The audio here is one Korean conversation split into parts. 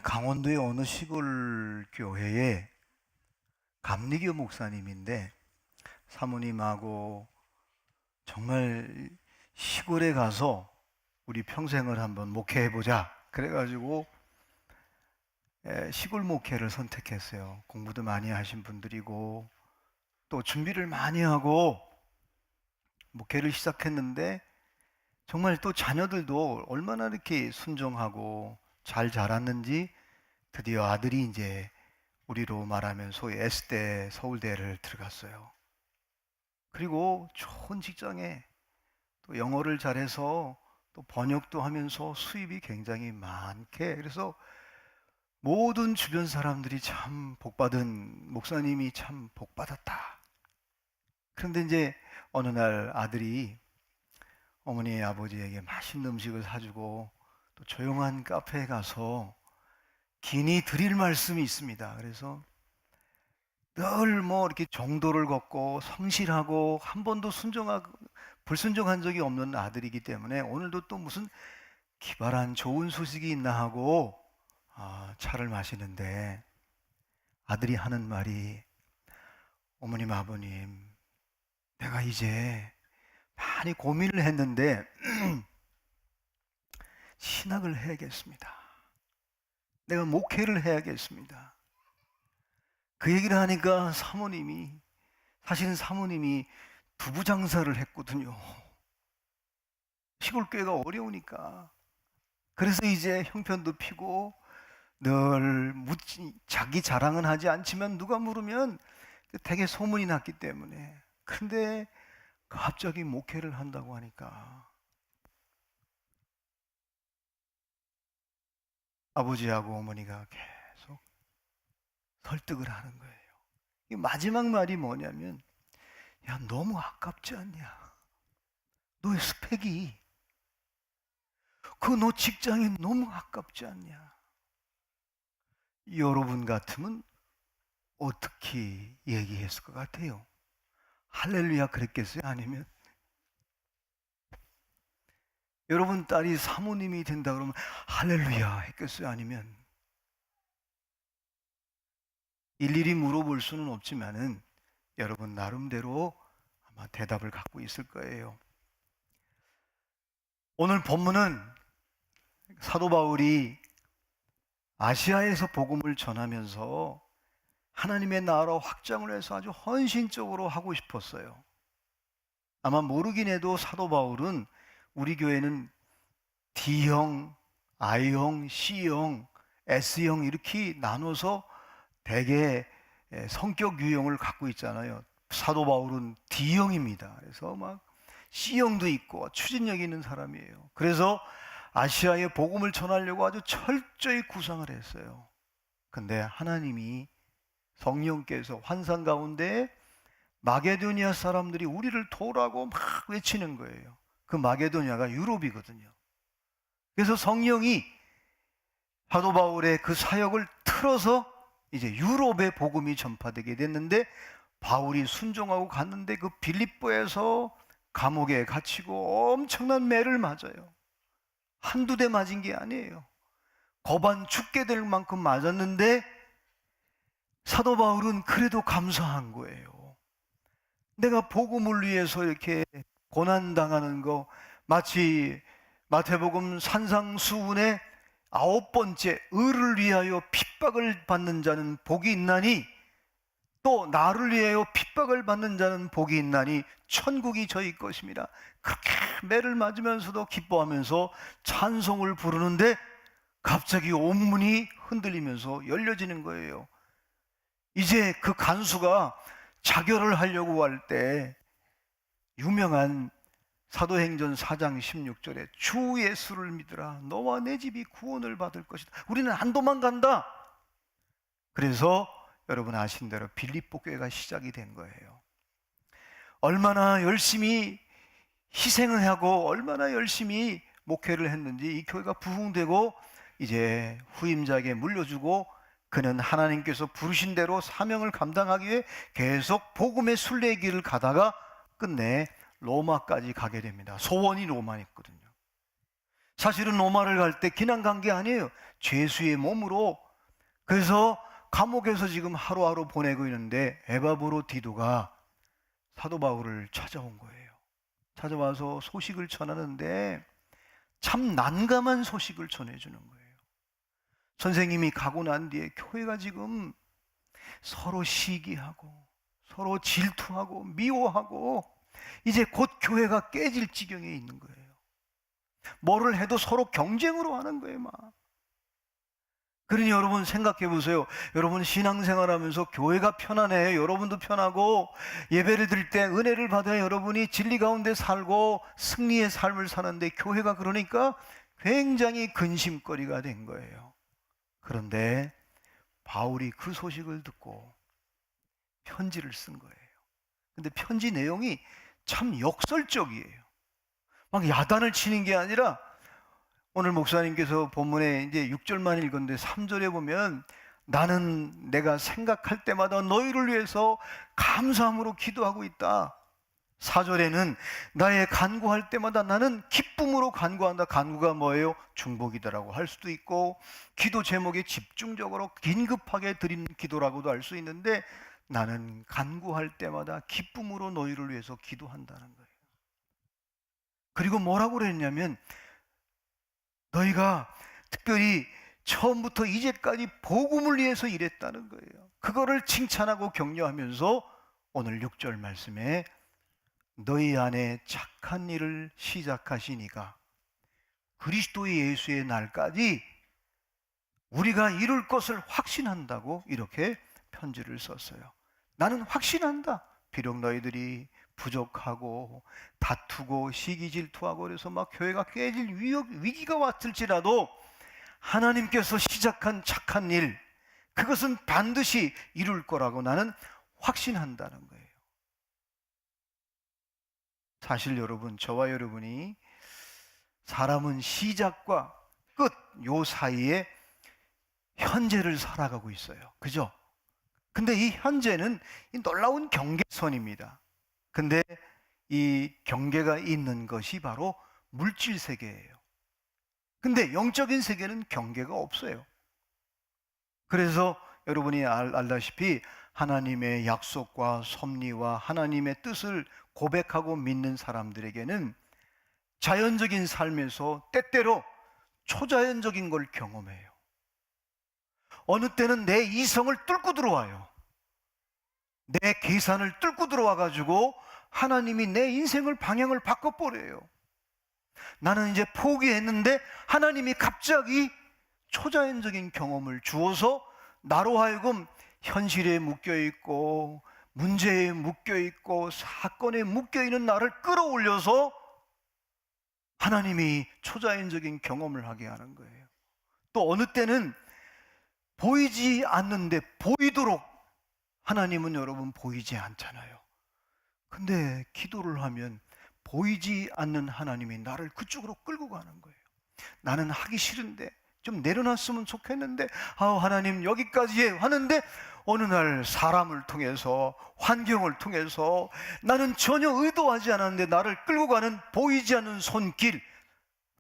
강원도의 어느 시골 교회에 감리교 목사님인데 사모님하고 정말 시골에 가서 우리 평생을 한번 목회해보자. 그래가지고 시골 목회를 선택했어요. 공부도 많이 하신 분들이고 또 준비를 많이 하고 목회를 시작했는데 정말 또 자녀들도 얼마나 이렇게 순종하고 잘 자랐는지 드디어 아들이 이제 우리로 말하면 소위 S대 서울대를 들어갔어요. 그리고 좋은 직장에 또 영어를 잘해서 또 번역도 하면서 수입이 굉장히 많게, 그래서 모든 주변 사람들이 참 복받은 목사님이 참 복받았다. 그런데 이제 어느 날 아들이 어머니 아버지에게 맛있는 음식을 사주고 또 조용한 카페에 가서 긴히 드릴 말씀이 있습니다. 그래서 늘 이렇게 정도를 걷고 성실하고 한 번도 순종하고 불순종한 적이 없는 아들이기 때문에 오늘도 또 무슨 기발한 좋은 소식이 있나 하고 차를 마시는데 아들이 하는 말이, 어머님 아버님, 내가 이제 많이 고민을 했는데 신학을 해야겠습니다. 내가 목회를 해야겠습니다. 그 얘기를 하니까 사실은 사모님이 두부 장사를 했거든요. 시골교회가 어려우니까. 그래서 이제 형편도 피고 늘 자기 자랑은 하지 않지만 누가 물으면 되게 소문이 났기 때문에. 근데 갑자기 목회를 한다고 하니까 아버지하고 어머니가 계속 설득을 하는 거예요. 이 마지막 말이 뭐냐면, 야, 너무 아깝지 않냐? 너의 스펙이, 너 직장이 너무 아깝지 않냐? 여러분 같으면 어떻게 얘기했을 것 같아요? 할렐루야 그랬겠어요? 아니면 여러분 딸이 사모님이 된다 그러면 할렐루야 했겠어요? 아니면 일일이 물어볼 수는 없지만은 여러분 나름대로 아마 대답을 갖고 있을 거예요. 오늘 본문은 사도 바울이 아시아에서 복음을 전하면서 하나님의 나라 확장을 해서 아주 헌신적으로 하고 싶었어요. 아마 모르긴 해도 사도 바울은 우리 교회는 D형, I형, C형, S형 이렇게 나눠서 대개 성격 유형을 갖고 있잖아요. 사도 바울은 D형입니다. 그래서 막 C형도 있고 추진력 있는 사람이에요. 그래서 아시아에 복음을 전하려고 아주 철저히 구상을 했어요. 근데 하나님이 성령께서 환상 가운데 마게도니아 사람들이 우리를 도우라고 막 외치는 거예요. 그 마게도니아가 유럽이거든요. 그래서 성령이 사도 바울의 그 사역을 틀어서 이제 유럽의 복음이 전파되게 됐는데, 바울이 순종하고 갔는데 그 빌립보에서 감옥에 갇히고 엄청난 매를 맞아요. 한두 대 맞은 게 아니에요. 거반 죽게 될 만큼 맞았는데 사도 바울은 그래도 감사한 거예요. 내가 복음을 위해서 이렇게 고난당하는 거, 마치 마태복음 산상수훈의 9번째 의를 위하여 핍박을 받는 자는 복이 있나니 또 나를 위하여 핍박을 받는 자는 복이 있나니 천국이 저희 것입니다. 그렇게 매를 맞으면서도 기뻐하면서 찬송을 부르는데 갑자기 온문이 흔들리면서 열려지는 거예요. 이제 그 간수가 자결을 하려고 할 때 유명한 사도행전 4장 16절에 주 예수를 믿으라 너와 내 집이 구원을 받을 것이다. 우리는 안 도망간다. 그래서 여러분 아신 대로 빌립보 교회가 시작이 된 거예요. 얼마나 열심히 희생을 하고 얼마나 열심히 목회를 했는지 이 교회가 부흥되고 이제 후임자에게 물려주고, 그는 하나님께서 부르신 대로 사명을 감당하기 위해 계속 복음의 순례길을 가다가 끝내 로마까지 가게 됩니다. 소원이 로마였거든요. 사실은 로마를 갈 때 그냥 간 게 아니에요. 죄수의 몸으로. 그래서 감옥에서 지금 하루하루 보내고 있는데 에바브로 디도가 사도 바울을 찾아온 거예요. 찾아와서 소식을 전하는데 참 난감한 소식을 전해주는 거예요. 선생님이 가고 난 뒤에 교회가 지금 서로 시기하고 서로 질투하고 미워하고 이제 곧 교회가 깨질 지경에 있는 거예요. 뭐를 해도 서로 경쟁으로 하는 거예요, 막. 그러니 여러분 생각해 보세요. 여러분 신앙생활 하면서 교회가 편안해요. 여러분도 편하고 예배를 드릴 때 은혜를 받아야 여러분이 진리 가운데 살고 승리의 삶을 사는데 교회가 그러니까 굉장히 근심거리가 된 거예요. 그런데 바울이 그 소식을 듣고 편지를 쓴 거예요. 근데 편지 내용이 참 역설적이에요. 막 야단을 치는 게 아니라 오늘 목사님께서 본문에 이제 6절만 읽었는데 3절에 보면 나는 내가 생각할 때마다 너희를 위해서 감사함으로 기도하고 있다. 4절에는 나의 간구할 때마다 나는 기쁨으로 간구한다. 간구가 뭐예요? 중복이다라고 할 수도 있고 기도 제목에 집중적으로 긴급하게 드리는 기도라고도 할 수 있는데 나는 간구할 때마다 기쁨으로 너희를 위해서 기도한다는 거예요. 그리고 뭐라고 그랬냐면 너희가 특별히 처음부터 이제까지 복음을 위해서 일했다는 거예요. 그거를 칭찬하고 격려하면서 오늘 6절 말씀에 너희 안에 착한 일을 시작하시니까 그리스도의 예수의 날까지 우리가 이룰 것을 확신한다고 이렇게 편지를 썼어요. 나는 확신한다. 비록 너희들이 부족하고 다투고 시기 질투하고 그래서 막 교회가 깨질 위기가 왔을지라도 하나님께서 시작한 착한 일, 그것은 반드시 이룰 거라고 나는 확신한다는 거예요. 사실 여러분, 저와 여러분이 사람은 시작과 끝, 요 사이에 현재를 살아가고 있어요. 그죠? 근데 이 현재는 이 놀라운 경계선입니다. 근데 이 경계가 있는 것이 바로 물질 세계예요. 근데 영적인 세계는 경계가 없어요. 그래서 여러분이 알다시피 하나님의 약속과 섭리와 하나님의 뜻을 고백하고 믿는 사람들에게는 자연적인 삶에서 때때로 초자연적인 걸 경험해요. 어느 때는 내 이성을 뚫고 들어와요. 내 계산을 뚫고 들어와가지고 하나님이 내 인생을 방향을 바꿔버려요. 나는 이제 포기했는데 하나님이 갑자기 초자연적인 경험을 주어서 나로 하여금 현실에 묶여있고 문제에 묶여있고 사건에 묶여있는 나를 끌어올려서 하나님이 초자연적인 경험을 하게 하는 거예요. 또 어느 때는 보이지 않는데 보이도록 하나님은 여러분 보이지 않잖아요. 근데 기도를 하면 보이지 않는 하나님이 나를 그쪽으로 끌고 가는 거예요. 나는 하기 싫은데 좀 내려놨으면 좋겠는데 하나님 여기까지 하는데 어느 날 사람을 통해서 환경을 통해서 나는 전혀 의도하지 않았는데 나를 끌고 가는 보이지 않는 손길,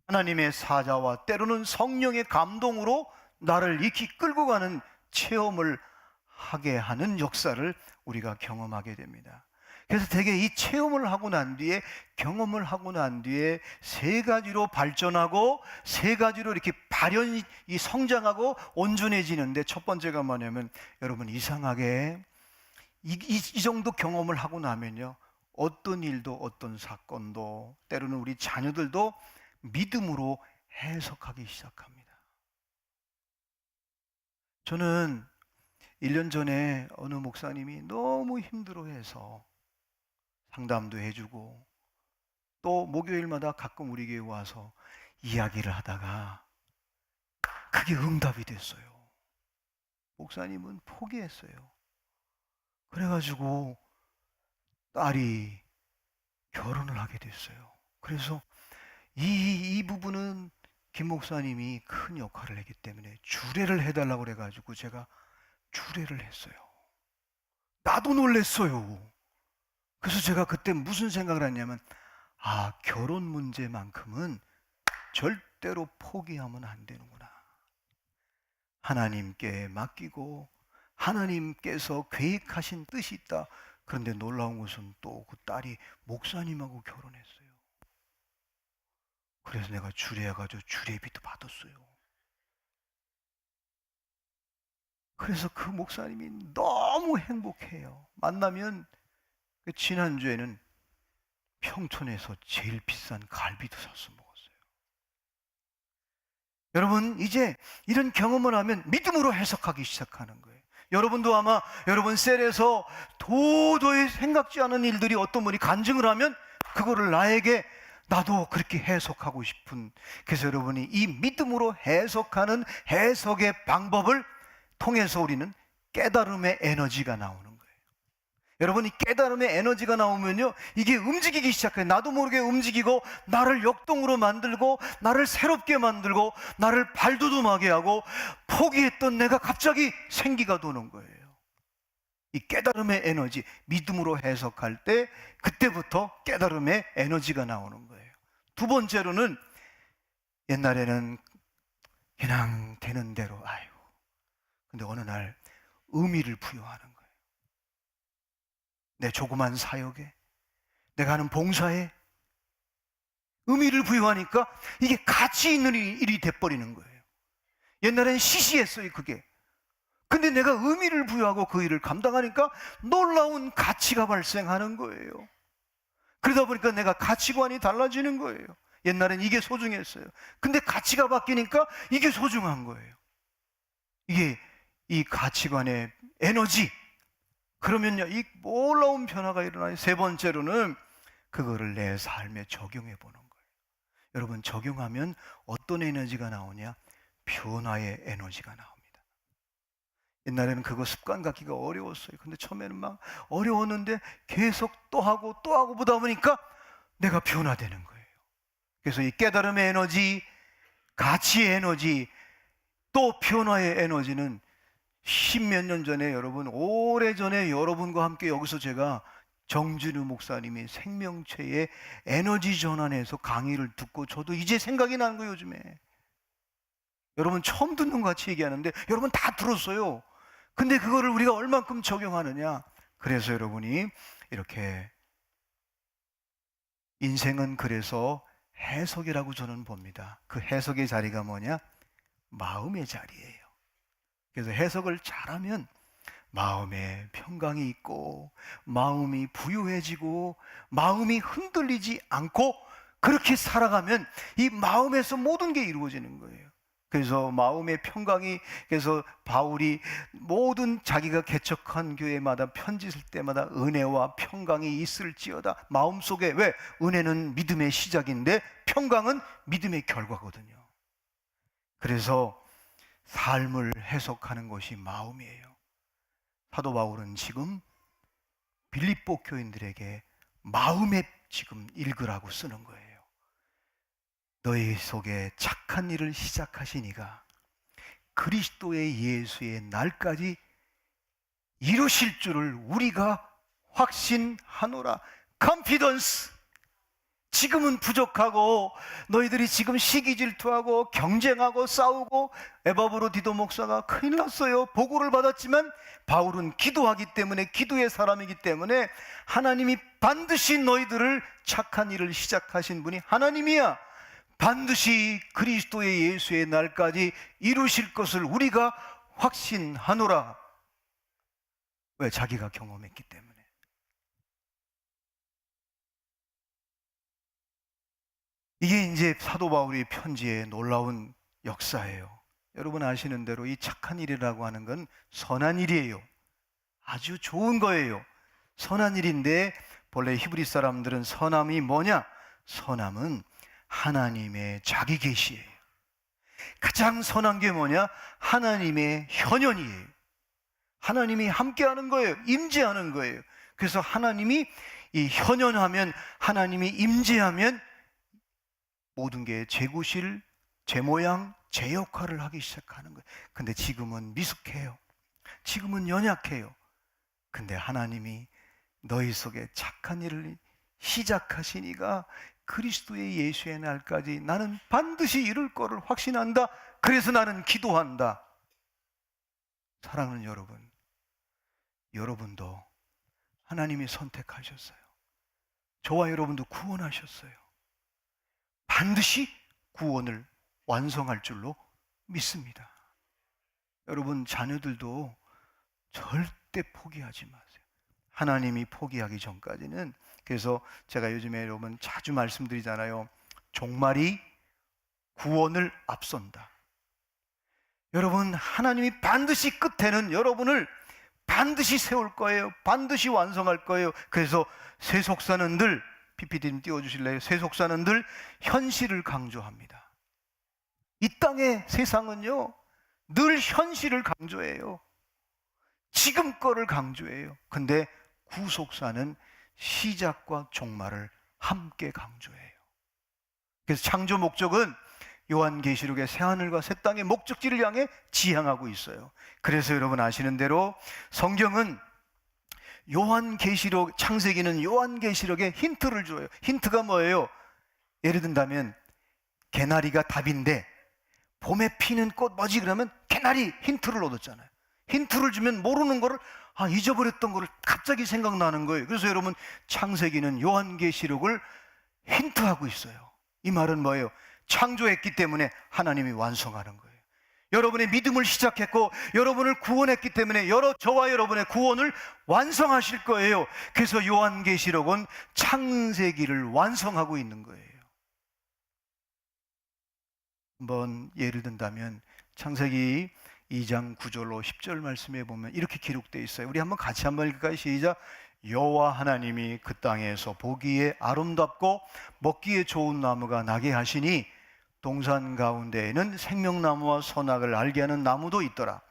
하나님의 사자와 때로는 성령의 감동으로 나를 익히 끌고 가는 체험을 하게 하는 역사를 우리가 경험하게 됩니다. 그래서 대개 이 체험을 하고 난 뒤에, 경험을 하고 난 뒤에 세 가지로 발전하고 세 가지로 이렇게 발현이 성장하고 온전해지는데, 첫 번째가 뭐냐면 여러분 이상하게 이 정도 경험을 하고 나면요, 어떤 일도 어떤 사건도 때로는 우리 자녀들도 믿음으로 해석하기 시작합니다. 저는 1년 전에 어느 목사님이 너무 힘들어해서 상담도 해주고 또 목요일마다 가끔 우리 교회 와서 이야기를 하다가 그게 응답이 됐어요. 목사님은 포기했어요. 그래가지고 딸이 결혼을 하게 됐어요. 그래서 이 부분은 김 목사님이 큰 역할을 했기 때문에 주례를 해달라고 그래가지고 제가 주례를 했어요. 나도 놀랬어요. 그래서 제가 그때 무슨 생각을 했냐면, 결혼 문제만큼은 절대로 포기하면 안 되는구나. 하나님께 맡기고 하나님께서 계획하신 뜻이 있다. 그런데 놀라운 것은 또 그 딸이 목사님하고 결혼했어요. 그래서 내가 주례해가지고 주례비도 받았어요. 그래서 그 목사님이 너무 행복해요. 만나면 지난주에는 평촌에서 제일 비싼 갈비도 사서 먹었어요. 여러분, 이제 이런 경험을 하면 믿음으로 해석하기 시작하는 거예요. 여러분도 아마 여러분 셀에서 도저히 생각지 않은 일들이 어떤 분이 간증을 하면 그거를 나도 그렇게 해석하고 싶은, 그래서 여러분이 이 믿음으로 해석하는 해석의 방법을 통해서 우리는 깨달음의 에너지가 나오는 거예요. 여러분이 깨달음의 에너지가 나오면요, 이게 움직이기 시작해요. 나도 모르게 움직이고 나를 역동으로 만들고 나를 새롭게 만들고 나를 발돋움하게 하고 포기했던 내가 갑자기 생기가 도는 거예요. 이 깨달음의 에너지, 믿음으로 해석할 때 그때부터 깨달음의 에너지가 나오는 거예요. 두 번째로는 옛날에는 그냥 되는 대로 근데 어느 날 의미를 부여하는 거예요. 내 조그만 사역에, 내가 하는 봉사에 의미를 부여하니까 이게 가치 있는 일이 돼버리는 거예요. 옛날엔 시시했어요, 그게. 근데 내가 의미를 부여하고 그 일을 감당하니까 놀라운 가치가 발생하는 거예요. 그러다 보니까 내가 가치관이 달라지는 거예요. 옛날엔 이게 소중했어요. 근데 가치가 바뀌니까 이게 소중한 거예요. 이게 이 가치관의 에너지, 그러면요, 이 놀라운 변화가 일어나요. 세 번째로는 그거를 내 삶에 적용해 보는 거예요. 여러분, 적용하면 어떤 에너지가 나오냐? 변화의 에너지가 나옵니다. 옛날에는 그거 습관 갖기가 어려웠어요. 근데 처음에는 막 어려웠는데 계속 또 하고 보다 보니까 내가 변화되는 거예요. 그래서 이 깨달음의 에너지, 가치의 에너지, 또 변화의 에너지는 십몇 년 전에, 여러분, 오래전에 여러분과 함께 여기서 제가 정진우 목사님이 생명체의 에너지 전환에서 강의를 듣고 저도 이제 생각이 나는 거예요, 요즘에. 여러분 처음 듣는 것 같이 얘기하는데 여러분 다 들었어요. 근데 그거를 우리가 얼만큼 적용하느냐. 그래서 여러분이 이렇게, 인생은 그래서 해석이라고 저는 봅니다. 그 해석의 자리가 뭐냐? 마음의 자리예요. 그래서 해석을 잘하면 마음에 평강이 있고 마음이 부유해지고 마음이 흔들리지 않고, 그렇게 살아가면 이 마음에서 모든 게 이루어지는 거예요. 그래서 마음의 평강이, 그래서 바울이 모든 자기가 개척한 교회마다 편지 쓸 때마다 은혜와 평강이 있을지어다. 마음속에, 왜? 은혜는 믿음의 시작인데 평강은 믿음의 결과거든요. 그래서 삶을 해석하는 것이 마음이에요. 사도 바울은 지금 빌립보 교인들에게 마음에 지금 읽으라고 쓰는 거예요. 너희 속에 착한 일을 시작하신 이가 그리스도의 예수의 날까지 이루실 줄을 우리가 확신하노라. confidence. 지금은 부족하고 너희들이 지금 시기 질투하고 경쟁하고 싸우고, 에바브로 디도 목사가 큰일 났어요. 보고를 받았지만 바울은 기도하기 때문에, 기도의 사람이기 때문에 하나님이 반드시 너희들을 착한 일을 시작하신 분이 하나님이야. 반드시 그리스도의 예수의 날까지 이루실 것을 우리가 확신하노라. 왜? 자기가 경험했기 때문에. 이게 이제 사도 바울의 편지의 놀라운 역사예요. 여러분 아시는 대로 이 착한 일이라고 하는 건 선한 일이에요. 아주 좋은 거예요. 선한 일인데, 본래 히브리 사람들은 선함이 뭐냐? 선함은 하나님의 자기 계시예요. 가장 선한 게 뭐냐? 하나님의 현현이에요. 하나님이 함께하는 거예요. 임재하는 거예요. 그래서 하나님이 이 현현하면, 하나님이 임재하면 모든 게 제 구실, 제 모양, 제 역할을 하기 시작하는 거예요. 근데 지금은 미숙해요. 지금은 연약해요. 근데 하나님이 너희 속에 착한 일을 시작하시니가 그리스도의 예수의 날까지 나는 반드시 이룰 거를 확신한다. 그래서 나는 기도한다. 사랑하는 여러분, 여러분도 하나님이 선택하셨어요. 저와 여러분도 구원하셨어요. 반드시 구원을 완성할 줄로 믿습니다. 여러분 자녀들도 절대 포기하지 마세요. 하나님이 포기하기 전까지는. 그래서 제가 요즘에 여러분 자주 말씀드리잖아요. 종말이 구원을 앞선다. 여러분 하나님이 반드시 끝에는 여러분을 반드시 세울 거예요. 반드시 완성할 거예요. 그래서 세속사는 늘, PPT 띄워주실래요? 세속사는 늘 현실을 강조합니다. 이 땅의 세상은요 늘 현실을 강조해요. 지금 거를 강조해요. 근데 구속사는 시작과 종말을 함께 강조해요. 그래서 창조 목적은 요한계시록의 새하늘과 새 땅의 목적지를 향해 지향하고 있어요. 그래서 여러분 아시는 대로 성경은 요한계시록, 창세기는 요한계시록에 힌트를 줘요. 힌트가 뭐예요? 예를 든다면 개나리가 답인데 봄에 피는 꽃 뭐지? 그러면 개나리 힌트를 얻었잖아요. 힌트를 주면 모르는 거를 잊어버렸던 거를 갑자기 생각나는 거예요. 그래서 여러분 창세기는 요한계시록을 힌트하고 있어요. 이 말은 뭐예요? 창조했기 때문에 하나님이 완성하는 거예요. 여러분의 믿음을 시작했고 여러분을 구원했기 때문에 저와 여러분의 구원을 완성하실 거예요. 그래서 요한계시록은 창세기를 완성하고 있는 거예요. 한번 예를 든다면 창세기 2장 9절로 10절 말씀에 보면 이렇게 기록되어 있어요. 우리 한번 같이 한번 읽을까요? 시작. 여호와 하나님이 그 땅에서 보기에 아름답고 먹기에 좋은 나무가 나게 하시니 동산 가운데에는 생명나무와 선악을 알게 하는 나무도 있더라.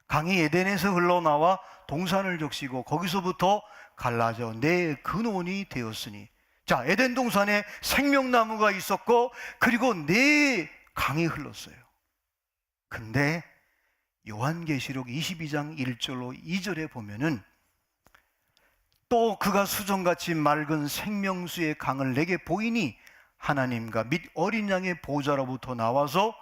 강이 에덴에서 흘러나와 동산을 적시고 거기서부터 갈라져 네 근원이 되었으니. 자, 에덴 동산에 생명나무가 있었고 그리고 네 강이 흘렀어요. 근데 요한계시록 22장 1절로 2절에 보면은 또 그가 수정같이 맑은 생명수의 강을 내게 보이니 하나님과 및 어린 양의 보좌로부터 나와서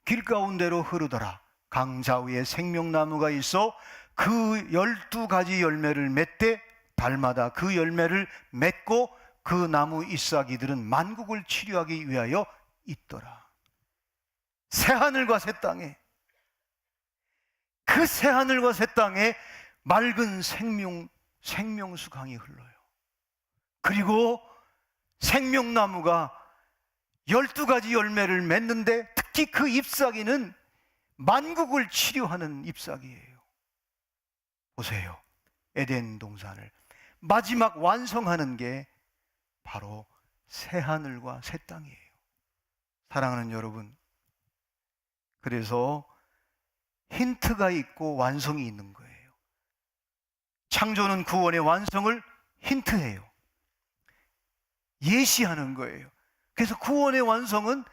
길 가운데로 흐르더라. 강 좌우에 생명나무가 있어 그 12가지 열매를 맺되 달마다 그 열매를 맺고 그 나무 잎사귀들은 만국을 치료하기 위하여 있더라. 새하늘과 새 땅에, 그 새하늘과 새 땅에 맑은 생명수 강이 흘러요. 그리고 생명나무가 12가지 열매를 맺는데 특히 그 잎사귀는 만국을 치료하는 잎사귀예요. 보세요. 에덴 동산을 마지막 완성하는 게 바로 새하늘과 새 땅이에요. 사랑하는 여러분, 그래서 힌트가 있고 완성이 있는 거예요. 창조는 구원의 완성을 힌트해요. 예시하는 거예요. 그래서 구원의 완성은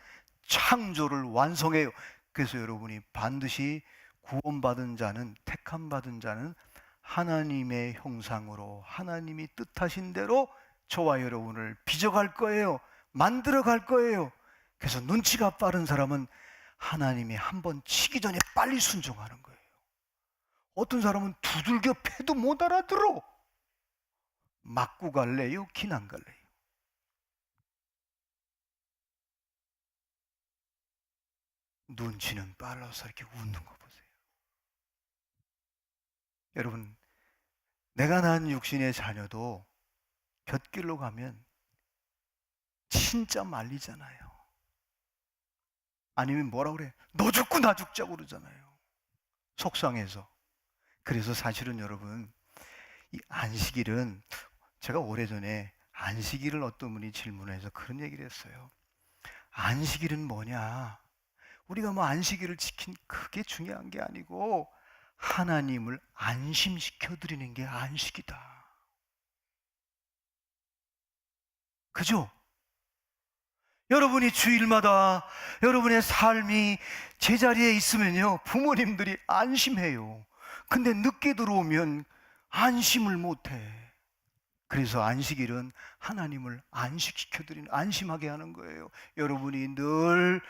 창조를 완성해요. 그래서 여러분이 반드시 구원받은 자는, 택함받은 자는 하나님의 형상으로 하나님이 뜻하신 대로 저와 여러분을 빚어갈 거예요. 만들어갈 거예요. 그래서 눈치가 빠른 사람은 하나님이 한번 치기 전에 빨리 순종하는 거예요. 어떤 사람은 두들겨 패도 못 알아들어. 맞고 갈래요? 기난 갈래요? 눈치는 빨라서 이렇게 웃는 거 보세요. 여러분, 내가 낳은 육신의 자녀도 곁길로 가면 진짜 말리잖아요. 아니면 뭐라 그래? 너 죽고 나 죽자고 그러잖아요. 속상해서. 그래서 사실은 여러분, 이 안식일은, 제가 오래전에 안식일을 어떤 분이 질문해서 그런 얘기를 했어요. 안식일은 뭐냐? 우리가 뭐 안식일을 지킨 그게 중요한 게 아니고 하나님을 안심시켜 드리는 게 안식이다. 그죠? 여러분이 주일마다 여러분의 삶이 제자리에 있으면요, 부모님들이 안심해요. 근데 늦게 들어오면 안심을 못해. 그래서 안식일은 하나님을 안식시켜드리는, 안심하게 하는 거예요. 여러분이 늘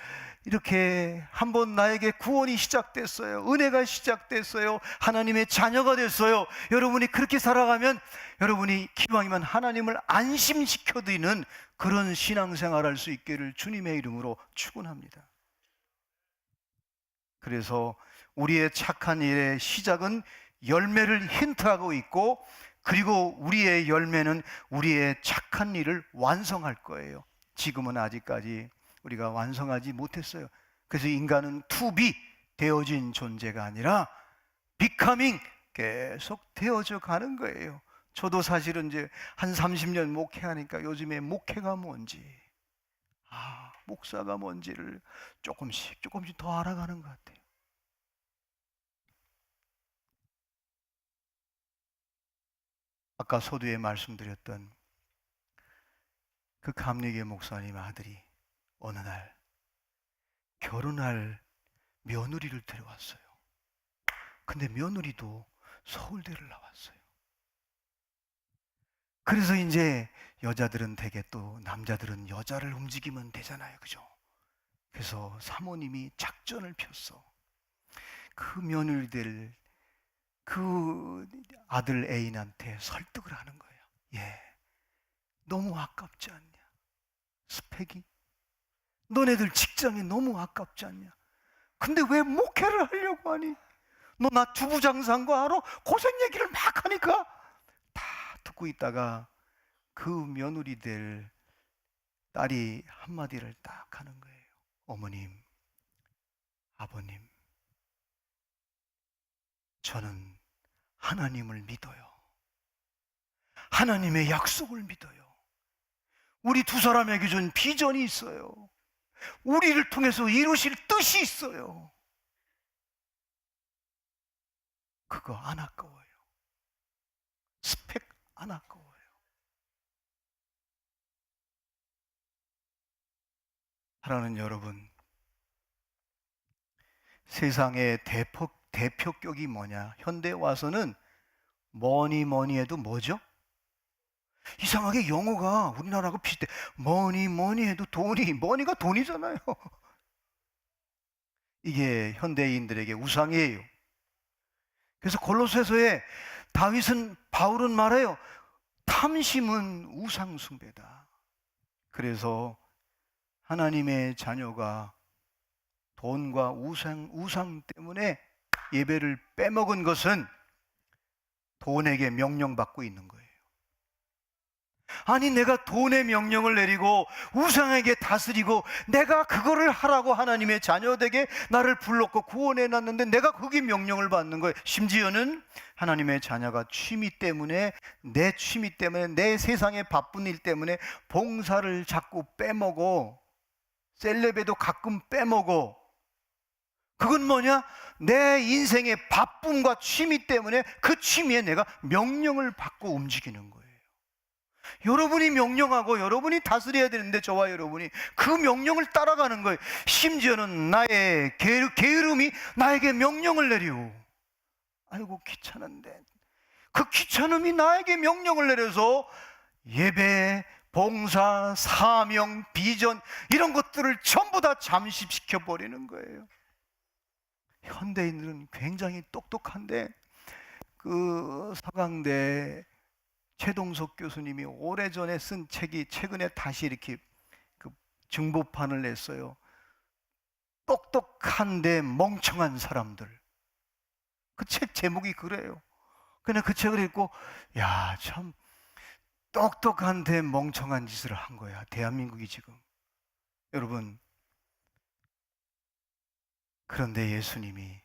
이렇게 한번 나에게 구원이 시작됐어요, 은혜가 시작됐어요, 하나님의 자녀가 됐어요. 여러분이 그렇게 살아가면 여러분이 기왕이면 하나님을 안심시켜드리는 그런 신앙생활 할 수 있기를 주님의 이름으로 축원합니다. 그래서 우리의 착한 일의 시작은 열매를 힌트하고 있고, 그리고 우리의 열매는 우리의 착한 일을 완성할 거예요. 지금은 아직까지 우리가 완성하지 못했어요. 그래서 인간은 to be, 되어진 존재가 아니라 becoming, 계속 되어져 가는 거예요. 저도 사실은 이제 한 30년 목회하니까 요즘에 목회가 뭔지, 목사가 뭔지를 조금씩 더 알아가는 것 같아요. 아까 서두에 말씀드렸던 그 감리교 목사님 아들이 어느 날 결혼할 며느리를 데려왔어요. 근데 며느리도 서울대를 나왔어요. 그래서 이제 여자들은 되게, 또 남자들은 여자를 움직이면 되잖아요, 그죠? 그래서 사모님이 작전을 폈어. 그 며느리들, 그 아들 애인한테 설득을 하는 거예요. 예, 너무 아깝지 않냐? 스펙이? 너네들 직장이 너무 아깝지 않냐? 근데 왜 목회를 하려고 하니? 너 나 주부장사한 거 알아? 고생 얘기를 막 하니까 다 듣고 있다가 그 며느리들 딸이 한마디를 딱 하는 거예요. 어머님, 아버님, 저는 하나님을 믿어요. 하나님의 약속을 믿어요. 우리 두 사람에게 준 비전이 있어요. 우리를 통해서 이루실 뜻이 있어요. 그거 안 아까워요. 스펙 안 아까워요. 사랑하는 여러분, 세상의 대표격이 뭐냐? 현대에 와서는 뭐니 해도 뭐죠? 이상하게 영어가 우리나라하고 비슷해. 뭐니 해도 돈이, 머니가 돈이잖아요. 이게 현대인들에게 우상이에요. 그래서 골로새서에 바울은 말해요. 탐심은 우상 숭배다. 그래서 하나님의 자녀가 돈과 우상 때문에 예배를 빼먹은 것은 돈에게 명령받고 있는 거예요. 아니, 내가 돈의 명령을 내리고 우상에게 다스리고 내가 그거를 하라고 하나님의 자녀되게 나를 불렀고 구원해 놨는데 내가 거기 명령을 받는 거예요. 심지어는 하나님의 자녀가 내 취미 때문에 내 세상의 바쁜 일 때문에 봉사를 자꾸 빼먹어, 셀레베도 가끔 빼먹어. 그건 뭐냐? 내 인생의 바쁨과 취미 때문에 그 취미에 내가 명령을 받고 움직이는 거예요. 여러분이 명령하고 여러분이 다스려야 되는데 저와 여러분이 그 명령을 따라가는 거예요. 심지어는 나의 게으름이 나에게 명령을 내려. 아이고 귀찮은데, 그 귀찮음이 나에게 명령을 내려서 예배, 봉사, 사명, 비전 이런 것들을 전부 다 잠식시켜 버리는 거예요. 현대인들은 굉장히 똑똑한데, 그 서강대 최동석 교수님이 오래전에 쓴 책이 최근에 다시 이렇게 그 증보판을 냈어요. 똑똑한데 멍청한 사람들. 그 책 제목이 그래요. 근데 그 책을 읽고, 야, 참 똑똑한데 멍청한 짓을 한 거야, 대한민국이 지금. 여러분, 그런데 예수님이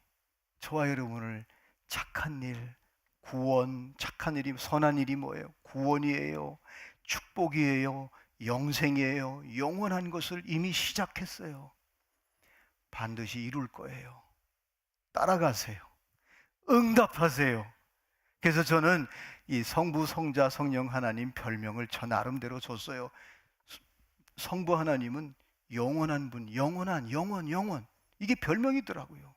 저와 여러분을 착한 일, 구원, 착한 일이, 선한 일이 뭐예요? 구원이에요, 축복이에요, 영생이에요, 영원한 것을 이미 시작했어요. 반드시 이룰 거예요. 따라가세요. 응답하세요. 그래서 저는 이 성부, 성자, 성령 하나님 별명을 저 나름대로 줬어요. 성부 하나님은 영원한 분, 영원. 이게 별명이더라고요.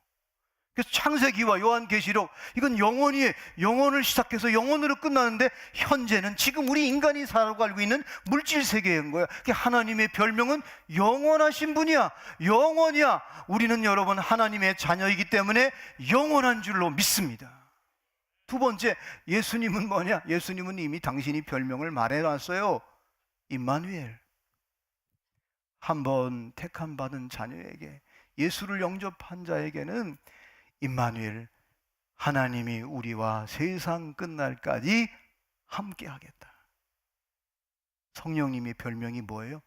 그래서 창세기와 요한계시록, 이건 영원을 시작해서 영원으로 끝나는데, 현재는 지금 우리 인간이 살아가고 있는 물질 세계인 거야. 하나님의 별명은 영원하신 분이야. 영원이야. 우리는 여러분 하나님의 자녀이기 때문에 영원한 줄로 믿습니다. 두 번째, 예수님은 뭐냐? 예수님은 이미 당신이 별명을 말해놨어요. 임마누엘. 한번 택함 받은 자녀에게, 예수를 영접한 자에게는 임마누엘, 하나님이 우리와 세상 끝날까지 함께 하겠다. 성령님의 별명이 뭐예요?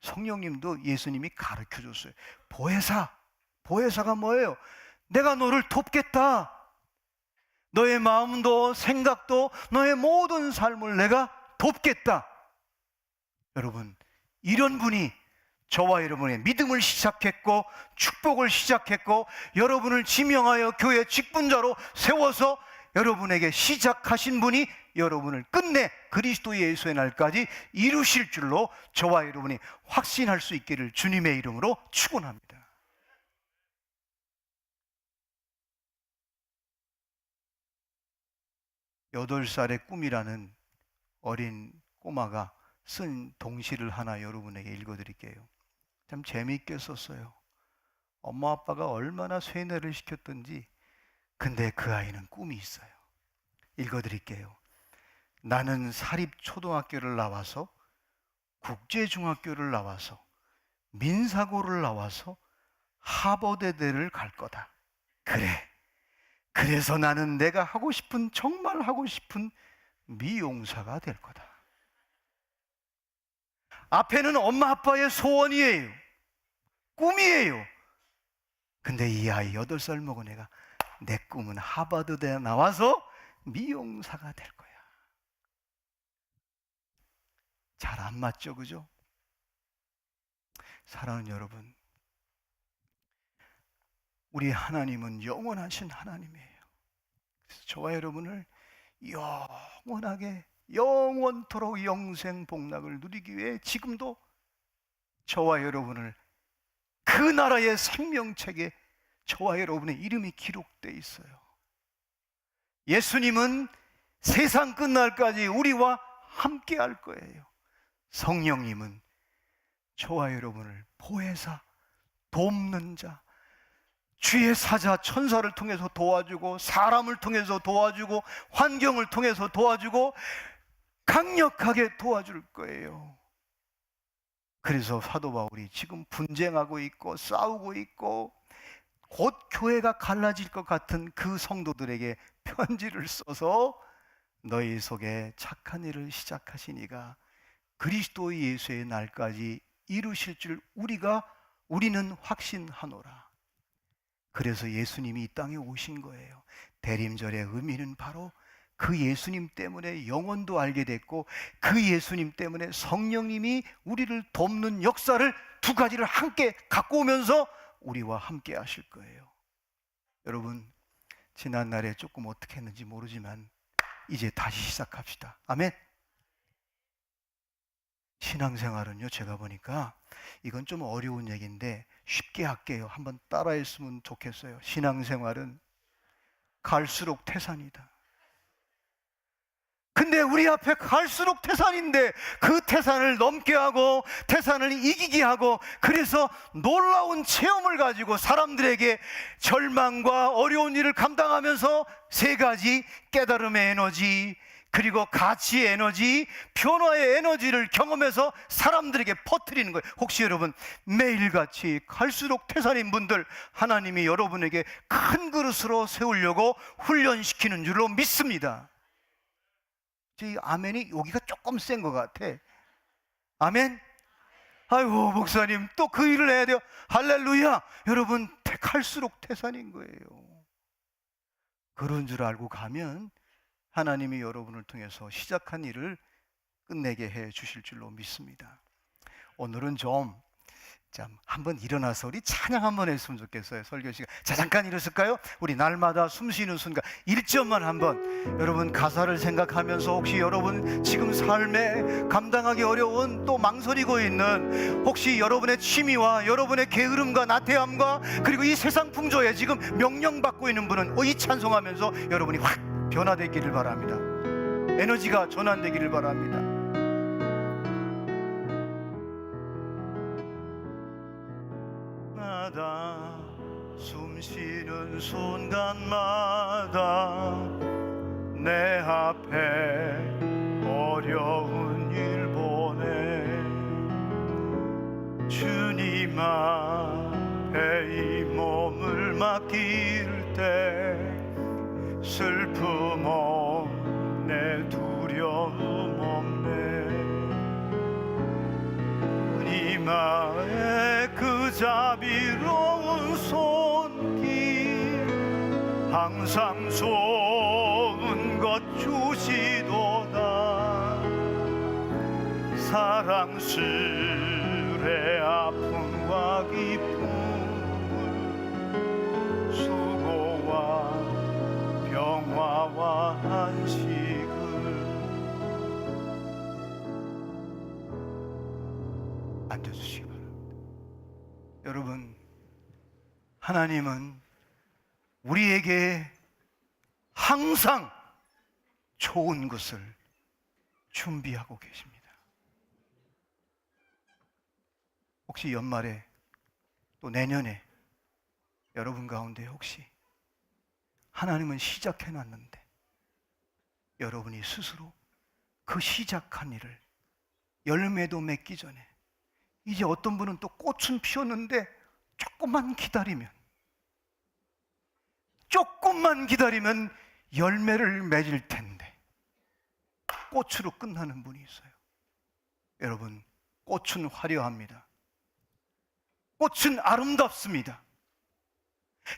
성령님도 예수님이 가르쳐 줬어요. 보혜사. 보혜사가 뭐예요? 내가 너를 돕겠다. 너의 마음도 생각도 너의 모든 삶을 내가 돕겠다. 여러분, 이런 분이 저와 여러분의 믿음을 시작했고 축복을 시작했고 여러분을 지명하여 교회 직분자로 세워서 여러분에게 시작하신 분이 여러분을 끝내 그리스도 예수의 날까지 이루실 줄로 저와 여러분이 확신할 수 있기를 주님의 이름으로 축원합니다. 여덟 살의 꿈이라는 어린 꼬마가 쓴 동시를 하나 여러분에게 읽어드릴게요. 참 재미있게 썼어요. 엄마 아빠가 얼마나 쇠뇌를 시켰던지, 근데 그 아이는 꿈이 있어요. 읽어드릴게요. 나는 사립초등학교를 나와서, 국제중학교를 나와서, 민사고를 나와서 하버드대를 갈 거다. 그래. 그래서 나는 내가 하고 싶은, 정말 하고 싶은 미용사가 될 거다. 앞에는 엄마 아빠의 소원이에요. 꿈이에요. 근데 이 아이 8살 먹은 애가 내 꿈은 하버드대에 나와서 미용사가 될 거야. 잘 안 맞죠, 그죠? 사랑하는 여러분, 우리 하나님은 영원하신 하나님이에요. 그래서 저와 여러분을 영원하게, 영원토록 영생 복락을 누리기 위해 지금도 저와 여러분을 그 나라의 생명책에 저와 여러분의 이름이 기록되어 있어요. 예수님은 세상 끝날까지 우리와 함께 할 거예요. 성령님은 저와 여러분을 보혜사, 돕는 자, 주의 사자 천사를 통해서 도와주고, 사람을 통해서 도와주고, 환경을 통해서 도와주고, 강력하게 도와줄 거예요. 그래서 사도 바울이 지금 분쟁하고 있고 싸우고 있고 곧 교회가 갈라질 것 같은 그 성도들에게 편지를 써서, 너희 속에 착한 일을 시작하시니가 그리스도 예수의 날까지 이루실 줄 우리는 확신하노라. 그래서 예수님이 이 땅에 오신 거예요. 대림절의 의미는 바로 그 예수님 때문에 영혼도 알게 됐고, 그 예수님 때문에 성령님이 우리를 돕는 역사를, 두 가지를 함께 갖고 오면서 우리와 함께 하실 거예요. 여러분, 지난날에 조금 어떻게 했는지 모르지만 이제 다시 시작합시다. 아멘. 신앙생활은요, 제가 보니까 이건 좀 어려운 얘기인데 쉽게 할게요. 한번 따라했으면 좋겠어요. 신앙생활은 갈수록 태산이다. 근데 우리 앞에 갈수록 태산인데, 그 태산을 넘게 하고 태산을 이기게 하고, 그래서 놀라운 체험을 가지고 사람들에게 절망과 어려운 일을 감당하면서 세 가지 깨달음의 에너지, 그리고 가치의 에너지, 변화의 에너지를 경험해서 사람들에게 퍼뜨리는 거예요. 혹시 여러분 매일같이 갈수록 태산인 분들, 하나님이 여러분에게 큰 그릇으로 세우려고 훈련시키는 줄로 믿습니다. 이 아멘이 여기가 조금 센 것 같아. 아멘. 아이고 목사님 또 그 일을 해야 돼요. 할렐루야. 여러분 갈수록 태산인 거예요. 그런 줄 알고 가면 하나님이 여러분을 통해서 시작한 일을 끝내게 해 주실 줄로 믿습니다. 오늘은 좀 자, 한번 일어나서 우리 찬양 한번 했으면 좋겠어요. 설교 시간. 자, 잠깐 일어설까요? 우리 날마다 숨 쉬는 순간 1점만 한번, 여러분 가사를 생각하면서, 혹시 여러분 지금 삶에 감당하기 어려운, 또 망설이고 있는, 혹시 여러분의 취미와 여러분의 게으름과 나태함과 그리고 이 세상 풍조에 지금 명령받고 있는 분은 이 찬송하면서 여러분이 확 변화되기를 바랍니다. 에너지가 전환되기를 바랍니다. 숨 쉬는 순간마다 내 앞에 어려운 일 보내 주님 앞에 이 몸을 맡길 때 슬픔 없네, 두려움 없네. 주님의 그 자비로운 손길 항상 좋은 것 주시도다. 사랑스레 아픔과 기쁨을, 수고와 평화와 안식을 앉아주시기 바랍니다. 여러분, 하나님은 우리에게 항상 좋은 것을 준비하고 계십니다. 혹시 연말에 또 내년에 여러분 가운데 혹시 하나님은 시작해놨는데 여러분이 스스로 그 시작한 일을 열매도 맺기 전에, 이제 어떤 분은 또 꽃은 피었는데 조금만 기다리면 열매를 맺을 텐데 꽃으로 끝나는 분이 있어요. 여러분, 꽃은 화려합니다. 꽃은 아름답습니다.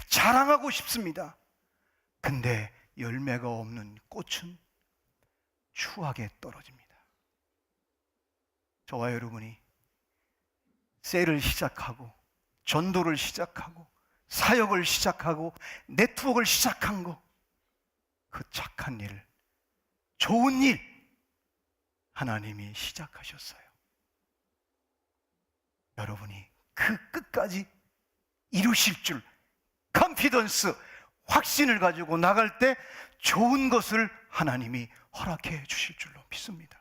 자랑하고 싶습니다. 근데 열매가 없는 꽃은 추하게 떨어집니다. 저와 여러분이 셀을 시작하고 전도를 시작하고 사역을 시작하고 네트워크를 시작한 거, 그 착한 일, 좋은 일 하나님이 시작하셨어요. 여러분이 그 끝까지 이루실 줄 컨피던스, 확신을 가지고 나갈 때 좋은 것을 하나님이 허락해 주실 줄로 믿습니다.